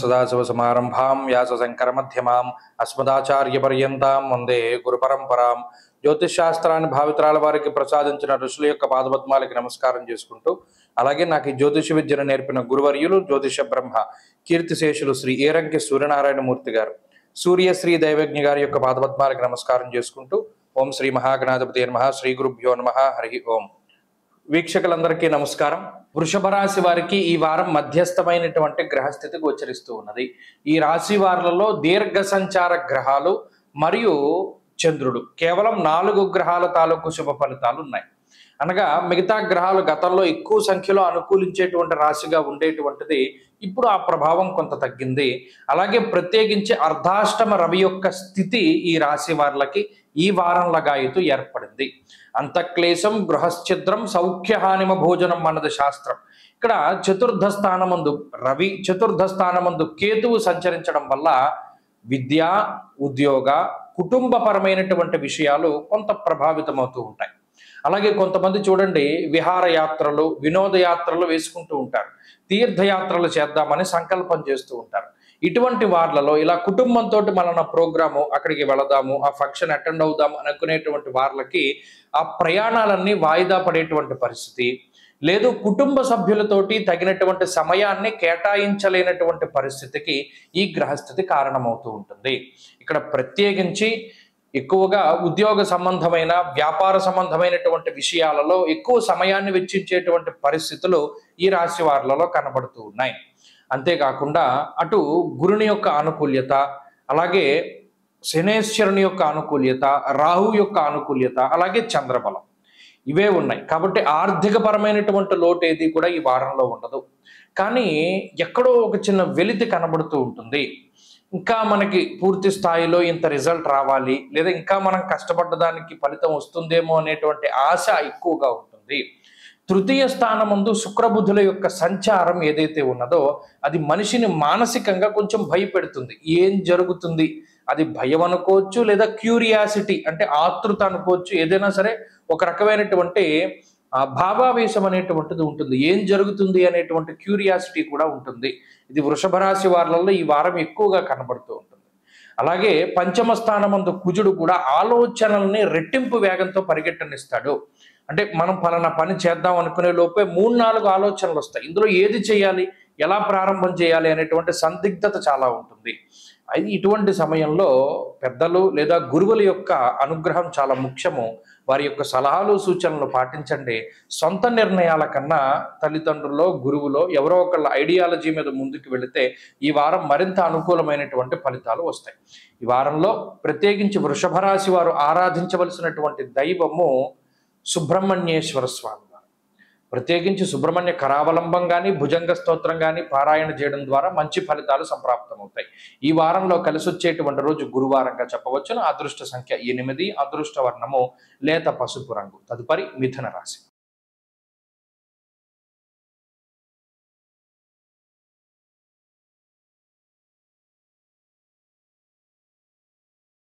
सदाशिवसमारंभां व्यासशंकरमध्यमां अस्मदाचार्यपर्यन्तां వందే గురుపరంపరాం. జ్యోతిష్ శాస్త్రాన్ని భావితరాల వారికి ప్రసాదించిన ఋషుల యొక్క పాదపద్మాలకి నమస్కారం చేసుకుంటూ, అలాగే నాకు ఈ జ్యోతిష విద్యను నేర్పిన గురువర్యులు జ్యోతిష బ్రహ్మ కీర్తిశేషులు శ్రీ ఏరంకి సూర్యనారాయణమూర్తి గారు, సూర్యశ్రీ దైవజ్ఞ గారి యొక్క పాదపద్మాలకి నమస్కారం చేసుకుంటూ, ఓం శ్రీ మహాగణాధిపతి నమః, శ్రీ గురుభ్యో నమః, హరి ఓం. వీక్షకులందరికీ నమస్కారం. వృషభ రాశి వారికి ఈ వారం మధ్యస్థమైనటువంటి గ్రహస్థితి గోచరిస్తూ ఉన్నది. ఈ రాశి వారులలో దీర్ఘ సంచార గ్రహాలు మరియు చంద్రుడు కేవలం 4 గ్రహాల తాలూకు శుభ ఫలితాలు ఉన్నాయి. అనగా మిగతా గ్రహాలు గతంలో ఎక్కువ సంఖ్యలో అనుకూలించేటువంటి రాశిగా ఉండేటువంటిది ఇప్పుడు ఆ ప్రభావం కొంత తగ్గింది. అలాగే ప్రత్యేకించి అర్ధాష్టమ రవి యొక్క స్థితి ఈ రాశి వారులకి ఈ వారం లగాయతు ఏర్పడింది. అంతఃక్లేశం గృహశ్చిద్రం సౌఖ్యహానిమ భోజనం అన్నది శాస్త్రం. ఇక్కడ చతుర్థ స్థానమందు రవి, చతుర్థ స్థానమందు కేతువు సంచరించడం వల్ల విద్య, ఉద్యోగ, కుటుంబపరమైనటువంటి విషయాలు కొంత ప్రభావితమవుతూ ఉంటాయి. అలాగే కొంతమంది చూడండి, విహారయాత్రలు, వినోదయాత్రలు వేసుకుంటూ ఉంటారు, తీర్థయాత్రలు చేద్దామని సంకల్పం చేస్తూ ఉంటారు. ఇటువంటి వార్లలో ఇలా కుటుంబంతో మన ప్రోగ్రాము, అక్కడికి వెళదాము, ఆ ఫంక్షన్ అటెండ్ అవుదాము అనుకునేటువంటి వార్లకి ఆ ప్రయాణాలన్నీ వాయిదా పడేటువంటి పరిస్థితి, లేదు కుటుంబ సభ్యులతోటి తగినటువంటి సమయాన్ని కేటాయించలేనటువంటి పరిస్థితికి ఈ గ్రహస్థితి కారణమవుతూ ఉంటుంది. ఇక్కడ ప్రత్యేకించి ఎక్కువగా ఉద్యోగ సంబంధమైన, వ్యాపార సంబంధమైనటువంటి విషయాలలో ఎక్కువ సమయాన్ని వెచ్చించేటువంటి పరిస్థితులు ఈ రాశి వారులలో కనబడుతూ ఉన్నాయి. అంతేకాకుండా అటు గురుని యొక్క అనుకూల్యత, అలాగే శనేశ్వరుని యొక్క అనుకూల్యత, రాహు యొక్క అనుకూల్యత, అలాగే చంద్రబలం ఇవే ఉన్నాయి. కాబట్టి ఆర్థిక పరమైనటువంటి లోటు ఏది కూడా ఈ వారంలో ఉండదు. కానీ ఎక్కడో ఒక చిన్న వెలితి కనబడుతూ ఉంటుంది. ఇంకా మనకి పూర్తి స్థాయిలో ఇంత రిజల్ట్ రావాలి, లేదా ఇంకా మనం కష్టపడ్డదానికి ఫలితం వస్తుందేమో అనేటువంటి ఆశ ఎక్కువగా ఉంటుంది. తృతీయ స్థానమందు శుక్రబుధుల యొక్క సంచారం ఏదైతే ఉన్నదో అది మనిషిని మానసికంగా కొంచెం భయపెడుతుంది. ఏం జరుగుతుంది, అది భయం అనుకోవచ్చు, లేదా క్యూరియాసిటీ అంటే ఆతృత అనుకోవచ్చు. ఏదైనా సరే ఒక రకమైనటువంటి భావావేశం అనేటువంటిది ఉంటుంది. ఏం జరుగుతుంది అనేటువంటి క్యూరియాసిటీ కూడా ఉంటుంది. ఇది వృషభ రాశి వారులలో ఈ వారం ఎక్కువగా కనబడుతూ ఉంటుంది. అలాగే పంచమ స్థానమందు కుజుడు కూడా ఆలోచనల్ని రెట్టింపు వేగంతో పరిగెట్టనిస్తాడు. అంటే మనం పలానా పని చేద్దాం అనుకునే లోపే 3-4 ఆలోచనలు వస్తాయి. ఇందులో ఏది చేయాలి, ఎలా ప్రారంభం చేయాలి అనేటువంటి సందిగ్ధత చాలా ఉంటుంది. ఇటువంటి సమయంలో పెద్దలు లేదా గురువుల యొక్క అనుగ్రహం చాలా ముఖ్యము. వారి యొక్క సలహాలు, సూచనలు పాటించండి. సొంత నిర్ణయాల కన్నా తల్లిదండ్రుల్లో, గురువులో ఎవరో ఒకళ్ళ ఐడియాలజీ మీద ముందుకు వెళితే ఈ వారం మరింత అనుకూలమైనటువంటి ఫలితాలు వస్తాయి. ఈ వారంలో ప్రత్యేకించి వృషభ రాశి వారు ఆరాధించవలసినటువంటి దైవము సుబ్రహ్మణ్యేశ్వర స్వామి వారు. ప్రత్యేకించి సుబ్రహ్మణ్య కరావలంబం కానీ, భుజంగ స్తోత్రం కానీ పారాయణ చేయడం ద్వారా మంచి ఫలితాలు సంప్రాప్తమవుతాయి. ఈ వారంలో కలిసి వచ్చేటువంటి రోజు గురువారంగా చెప్పవచ్చును. అదృష్ట సంఖ్య 8, అదృష్ట వర్ణము లేత పసుపు రంగు. తదుపరి మిథున రాశి.